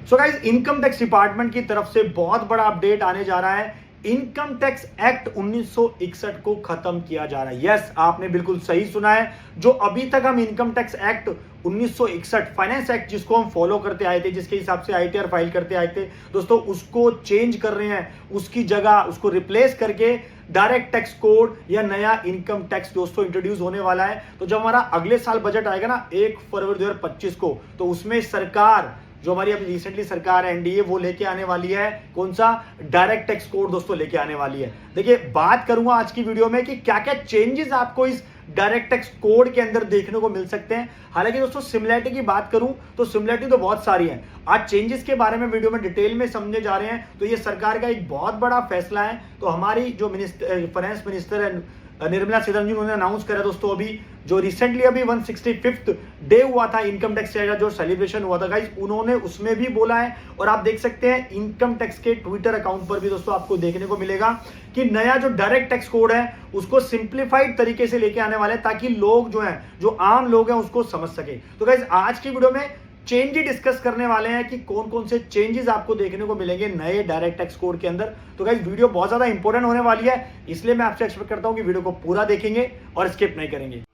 So guys, income tax department की तरफ से बहुत बड़ा अपडेट आने जा रहा है। इनकम टैक्स एक्ट 1961 को खत्म किया जा रहा है। यस, आपने बिल्कुल सही सुना है। जो अभी तक हम income tax act 1961 finance act जिसको हम फॉलो करते आए थे, जिसके हिसाब से आईटीआर फाइल करते आए थे दोस्तों, उसको चेंज कर रहे हैं। उसकी जगह उसको रिप्लेस करके डायरेक्ट टैक्स कोड या नया इनकम टैक्स दोस्तों इंट्रोड्यूस होने वाला है। तो जब हमारा अगले साल बजट आएगा ना 1 फरवरी 2025 को, तो उसमें सरकार जो हमारी अभी रिसेंटली सरकार है एनडीए, वो लेके आने वाली है कौन सा डायरेक्ट टैक्स कोड दोस्तों लेके आने वाली है। देखिए, बात करूंगा आज की वीडियो में कि क्या क्या चेंजेस आपको इस डायरेक्ट टैक्स कोड के अंदर देखने को मिल सकते हैं। हालांकि दोस्तों सिमिलरिटी की बात करूं तो सिमिलरिटी तो बहुत सारी है। आज चेंजेस के बारे में वीडियो में डिटेल में समझे जा रहे हैं। तो ये सरकार का एक बहुत बड़ा फैसला है। तो हमारी जो फाइनेंस मिनिस्टर है निर्मला सीतारमण जी, उन्होंने अनाउंस करा दोस्तों अभी जो रिसेंटली अभी 165th डे हुआ था इनकम टैक्स का जो सेलिब्रेशन हुआ था गाइस, उन्होंने उसमें भी बोला है। और आप देख सकते हैं इनकम टैक्स के ट्विटर अकाउंट पर भी दोस्तों आपको देखने को मिलेगा कि नया जो डायरेक्ट टैक्स कोड है उसको सिंप्लीफाइड तरीके से लेके आने वाले हैं, ताकि लोग जो हैं, जो आम लोग हैं, उसको समझ सके। तो गाइस, आज की वीडियो में चेंज ही डिस्कस करने वाले हैं कि कौन कौन से चेंजेस आपको देखने को मिलेंगे नए डायरेक्ट टैक्स कोड के अंदर। तो गाइस, वीडियो बहुत ज्यादा इंपॉर्टेंट होने वाली है, इसलिए मैं आपसे एक्सपेक्ट करता हूं कि वीडियो को पूरा देखेंगे और स्किप नहीं करेंगे।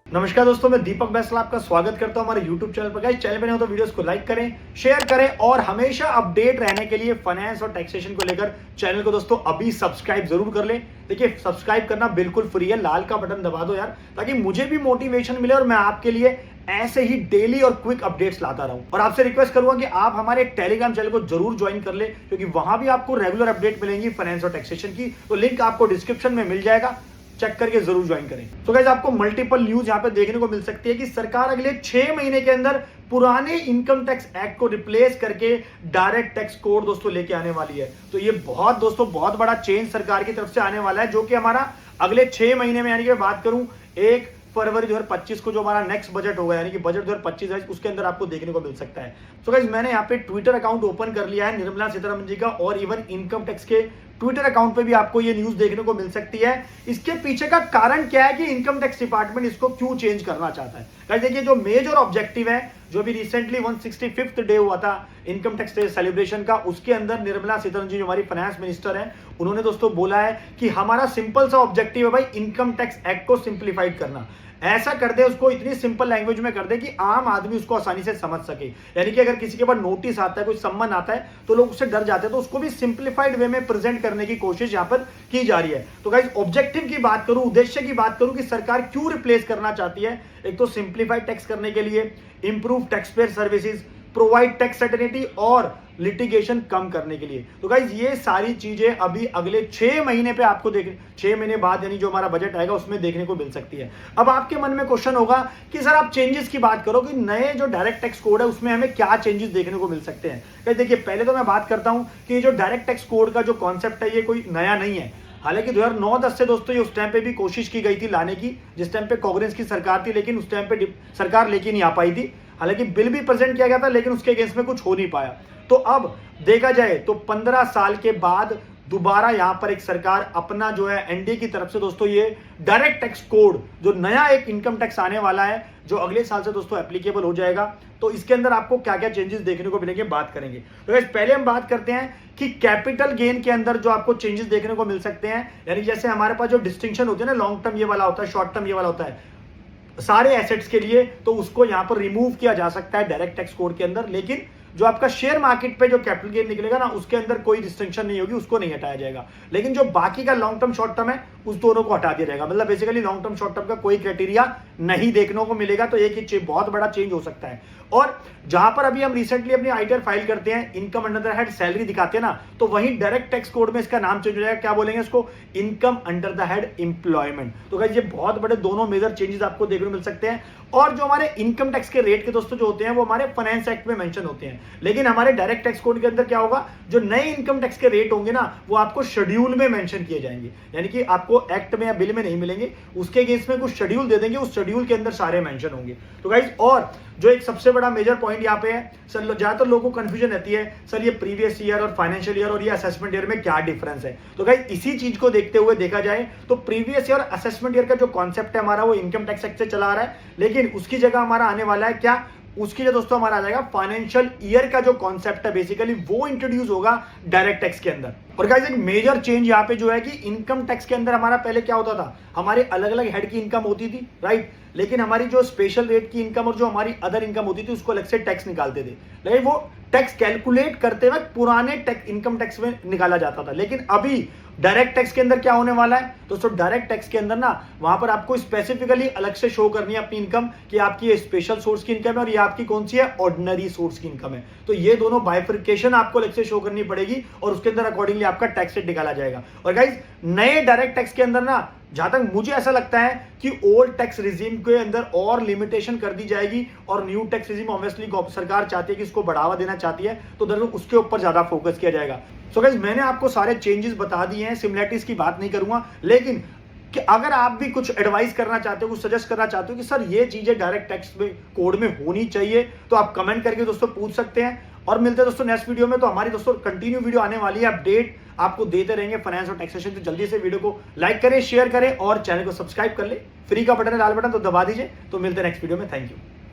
नमस्कार दोस्तों, मैं दीपक बैसल आपका स्वागत करता हूं हमारे YouTube चैनल पर। गाइस, चैनल पर नहीं हो तो वीडियोस को लाइक करें, शेयर करें और हमेशा अपडेट रहने के लिए फाइनेंस और टैक्सेशन को लेकर चैनल को दोस्तों अभी सब्सक्राइब जरूर कर लें। देखिए, सब्सक्राइब करना बिल्कुल फ्री है, लाल का बटन दबा दो यार, ताकि मुझे भी मोटिवेशन मिले और मैं आपके लिए ऐसे ही डेली और क्विक अपडेट्स लाता रहूं। और आपसे रिक्वेस्ट करूंगा कि आप हमारे टेलीग्राम चैनल को जरूर ज्वाइन कर ले, क्योंकि वहां भी आपको रेगुलर अपडेट मिलेंगी फाइनेंस और टैक्सेशन की। तो लिंक आपको डिस्क्रिप्शन में मिल जाएगा, चेक करके जरूर ज्वाइन करें। तो गाइस, आपको मल्टीपल न्यूज यहां पे देखने को मिल सकती है कि सरकार अगले 6 महीने के अंदर पुराने इनकम टैक्स एक्ट को रिप्लेस करके डायरेक्ट टैक्स कोड दोस्तों लेके आने वाली है। तो ये बहुत बड़ा चेंज सरकार की तरफ से आने वाला है, जो कि हमारा अगले 6 महीने में, यानी कि बात करूं 1 फरवरी 2025 को जो हमारा नेक्स्ट बजट होगा, यानी कि बजट 2025 है, उसके अंदर आपको देखने को मिल सकता है। तो गाइस, मैंने यहाँ पे ट्विटर अकाउंट ओपन कर लिया है निर्मला सीतारमण जी का, और इवन इनकम टैक्स के ट्विटर अकाउंट पे भी आपको ये न्यूज देखने को मिल सकती है। इसके पीछे का कारण क्या है कि इनकम टैक्स डिपार्टमेंट इसको क्यों चेंज करना चाहता है। गाइस, देखिए, जो मेजर ऑब्जेक्टिव है, जो भी रिसेंटली 165th डे हुआ था इनकम टैक्स डे सेलिब्रेशन का, उसके अंदर निर्मला सीतारमण जी जो हमारी फाइनेंस मिनिस्टर है, उन्होंने दोस्तों बोला है कि हमारा सिंपल सा ऑब्जेक्टिव है भाई, इनकम टैक्स एक्ट को सिंप्लीफाइड करना। ऐसा कर दे, उसको इतनी सिंपल लैंग्वेज में कर दे कि आम आदमी उसको आसानी से समझ सके। यानी कि अगर किसी के पास नोटिस आता है, कोई सम्मन आता है, तो लोग उससे डर जाते हैं, तो उसको भी सिंप्लीफाइड वे में प्रेजेंट करने की कोशिश यहां पर की जा रही है। तो गाइस, ऑब्जेक्टिव की बात करूं, उद्देश्य की बात करूं कि सरकार क्यों रिप्लेस करना चाहती है, एक तो सिंप्लीफाइड टैक्स करने के लिए, improve tax payer services, provide tax certainty और लिटिगेशन कम करने के लिए। तो गाइज, ये सारी चीजें अभी अगले 6 महीने पे आपको 6 महीने बाद, यानी जो हमारा बजट आएगा, उसमें देखने को मिल सकती है। अब आपके मन में क्वेश्चन होगा कि सर आप चेंजेस की बात करो कि नए जो डायरेक्ट टैक्स कोड है उसमें हमें क्या चेंजेस देखने को मिल सकते हैं। गाइज, देखिए, पहले तो मैं बात करता हूं कि जो डायरेक्ट टैक्स कोड का जो कॉन्सेप्ट है, ये कोई नया नहीं है। हालांकि 2009-10 से दोस्तों ये उस टाइम पे भी कोशिश की गई थी लाने की, जिस टाइम पे कांग्रेस की सरकार थी, लेकिन उस टाइम पे सरकार लेके नहीं आ पाई थी। हालांकि बिल भी प्रेजेंट किया गया था, लेकिन उसके अगेंस्ट में कुछ हो नहीं पाया। तो अब देखा जाए तो 15 साल के बाद दोबारा यहां पर एक सरकार अपना जो है एनडीए की तरफ से दोस्तों ये डायरेक्ट टैक्स कोड, जो नया एक इनकम टैक्स आने वाला है, जो अगले साल से दोस्तों एप्लीकेबल हो जाएगा। तो इसके अंदर आपको क्या क्या चेंजेस देखने को मिलेंगे, बात करेंगे। तो गाइस, पहले हम बात करते हैं कि कैपिटल गेन के अंदर जो आपको चेंजेस देखने को मिल सकते हैं, यानी जैसे हमारे पास जो डिस्टिंक्शन होती है ना, लॉन्ग टर्म ये वाला होता है, शॉर्ट टर्म ये वाला होता है सारे एसेट्स के लिए, तो उसको यहां पर रिमूव किया जा सकता है डायरेक्ट टैक्स कोड के अंदर। लेकिन जो आपका शेयर मार्केट पे जो कैपिटल गेन निकलेगा ना, उसके अंदर कोई रिस्ट्रिक्शन नहीं होगी, उसको नहीं हटाया जाएगा। लेकिन जो बाकी का लॉन्ग टर्म शॉर्ट टर्म है, उस दोनों को हटा दिया जाएगा। मतलब basically long term short term का कोई क्राइटेरिया नहीं देखने को मिलेगा। तो एक ही बहुत बड़ा चेंज हो सकता है। और जहां पर अभी हम रिसेंटली अपनी आईटीआर फाइल करते हैं, income under the head salary दिखाते हैं ना, तो वहीं डायरेक्ट टैक्स कोड में इसका नाम चेंज हो जाएगा। क्या बोलेंगे इसको? Income under the head employment. तो गाइस, ये बहुत बड़े दोनों मेजर चेंजेस आपको देखने को मिल सकते हैं। और जो हमारे इनकम टैक्स के रेट के दोस्तों जो होते हैं, वो हमारे फाइनेंस एक्ट में मेंशन होते हैं। लेकिन हमारे डायरेक्ट टैक्स कोड के अंदर क्या होगा, जो नए इनकम टैक्स के रेट होंगे ना, वो आपको शेड्यूल में मेंशन किए जाएंगे। यानी कि आपको आपको एक्ट में या बिल में नहीं मिलेंगे, उसके अगेंस्ट में कुछ शेड्यूल दे देंगे, उस शेड्यूल के अंदर सारे मेंशन होंगे। तो गाइज, और जो एक सबसे बड़ा मेजर पॉइंट यहाँ पे है सर, ज्यादातर लोगों को कंफ्यूजन रहती है सर ये प्रीवियस ईयर और फाइनेंशियल ईयर और ये असेसमेंट ईयर में क्या डिफरेंस है। तो गाइज, इसी चीज को देखते हुए देखा जाए तो प्रीवियस ईयर असेसमेंट ईयर का जो कॉन्सेप्ट है हमारा वो इनकम टैक्स एक्ट से चला आ रहा है, लेकिन उसकी जगह हमारा आने वाला है क्या, उसकी जो दोस्तों हमारा आ जाएगा फाइनेंशियल ईयर का जो कॉन्सेप्ट है बेसिकली वो इंट्रोड्यूस होगा डायरेक्ट टैक्स के अंदर। और गाइस, एक मेजर चेंज यहाँ पे जो है कि इनकम टैक्स के अंदर हमारा पहले क्या होता था, हमारे अलग अलग हेड की इनकम होती थी, राइट, लेकिन हमारी जो स्पेशल रेट की इनकम और जो हमारी अदर इनकम होती थी उसको अलग से टैक्स निकालते थे, लेकिन वो टैक्स कैलकुलेट करते वक्त पुराने टैक्स इनकम टैक्स में निकाला जाता था। लेकिन अभी डायरेक्ट टैक्स के अंदर क्या होने वाला है दोस्तों, डायरेक्ट टैक्स के अंदर ना वहां पर आपको स्पेसिफिकली अलग से शो करनी है अपनी इनकम कि आपकी ये स्पेशल सोर्स की इनकम है और ये आपकी कौन सी है, ऑर्डिनरी सोर्स की इनकम है। तो ये दोनों बाइफर्केशन आपको अलग से शो करनी पड़ेगी और उसके अंदर अकॉर्डिंगली आपका टैक्स रेट निकाला जाएगा। और गाइज, नए डायरेक्ट टैक्स के अंदर ना जहां तक मुझे ऐसा लगता है कि ओल्ड टैक्स रिजीम के अंदर और लिमिटेशन कर दी जाएगी और न्यू टैक्स रिजीम ऑब्वियसली सरकार चाहती है कि इसको बढ़ावा देना चाहती है, तो दरअसल उसके ऊपर ज्यादा फोकस किया जाएगा। सो गाइस, मैंने आपको सारे चेंजेस बता दिए हैं, सिमिलरिटीज की बात नहीं करूंगा, लेकिन कि अगर आप भी कुछ एडवाइस करना चाहते हो, कुछ सजेस्ट करना चाहते हो कि सर ये चीजें डायरेक्ट टैक्स में कोड में होनी चाहिए, तो आप कमेंट करके दोस्तों पूछ सकते हैं। और मिलते हैं दोस्तों नेक्स्ट वीडियो में। तो हमारी दोस्तों कंटिन्यू वीडियो आने वाली है, अपडेट आपको देते रहेंगे फाइनेंस और टैक्सेशन। तो जल्दी से वीडियो को लाइक करें, शेयर करें और चैनल को सब्सक्राइब कर ले। फ्री का बटन है, लाल बटन, तो दबा दीजिए। तो मिलते हैं नेक्स्ट वीडियो में। Thank you.